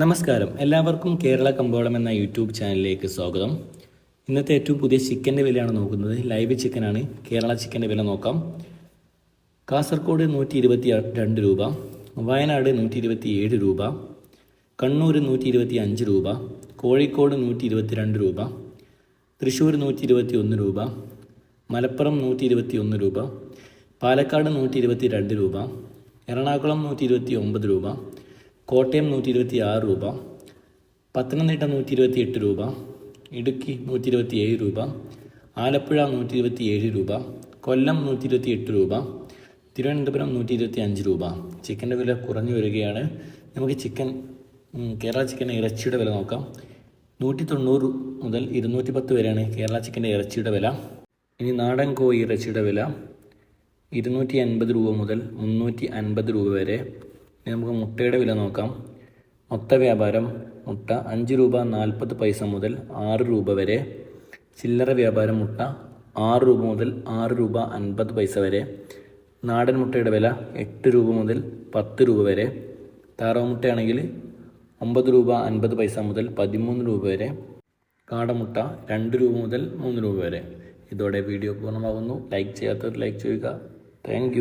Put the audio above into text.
നമസ്കാരം, എല്ലാവർക്കും കേരള കമ്പോളം എന്ന യൂട്യൂബ് ചാനലിലേക്ക് സ്വാഗതം. ഇന്നത്തെ ഏറ്റവും പുതിയ ചിക്കൻ്റെ വിലയാണ് നോക്കുന്നത്. ലൈവ് ചിക്കനാണ്. കേരള ചിക്കൻ്റെ വില നോക്കാം. കാസർഗോഡ് 122 രൂപ, വയനാട് 127 രൂപ, കണ്ണൂർ 125 രൂപ, കോഴിക്കോട് 122 രൂപ, തൃശ്ശൂർ 121 രൂപ, മലപ്പുറം 121 രൂപ, പാലക്കാട് 122 രൂപ, എറണാകുളം 129 രൂപ, കോട്ടയം 126 രൂപ, പത്തനംതിട്ട 128 രൂപ, ഇടുക്കി 127 രൂപ, ആലപ്പുഴ 127 രൂപ, കൊല്ലം 128 രൂപ, തിരുവനന്തപുരം 125 രൂപ. ചിക്കൻ്റെ വില കുറഞ്ഞു വരികയാണ്. നമുക്ക് കേരള ചിക്കൻ ഇറച്ചിയുടെ വില നോക്കാം. 190 മുതൽ 210 വരെയാണ് കേരള ചിക്കൻ്റെ ഇറച്ചിയുടെ വില. ഇനി നാടൻ കോഴി ഇറച്ചിയുടെ വില 280 രൂപ മുതൽ 350 രൂപ വരെ. നമുക്ക് മുട്ടയുടെ വില നോക്കാം. മൊത്ത വ്യാപാരം മുട്ട 5 രൂപ 40 പൈസ മുതൽ 6 രൂപ വരെ. ചില്ലറ വ്യാപാരം മുട്ട 6 രൂപ മുതൽ 6 രൂപ 50 പൈസ വരെ. നാടൻ മുട്ടയുടെ വില 8 രൂപ മുതൽ 10 രൂപ വരെ. താറാവ് മുട്ടയാണെങ്കിൽ 9 രൂപ 50 പൈസ മുതൽ 13 രൂപ വരെ. കാടമുട്ട 2 രൂപ മുതൽ 3 രൂപ വരെ. ഇതോടെ വീഡിയോ പൂർണ്ണമാകുന്നു. ലൈക്ക് ചെയ്യാത്തവർ ലൈക്ക് ചെയ്യുക. താങ്ക്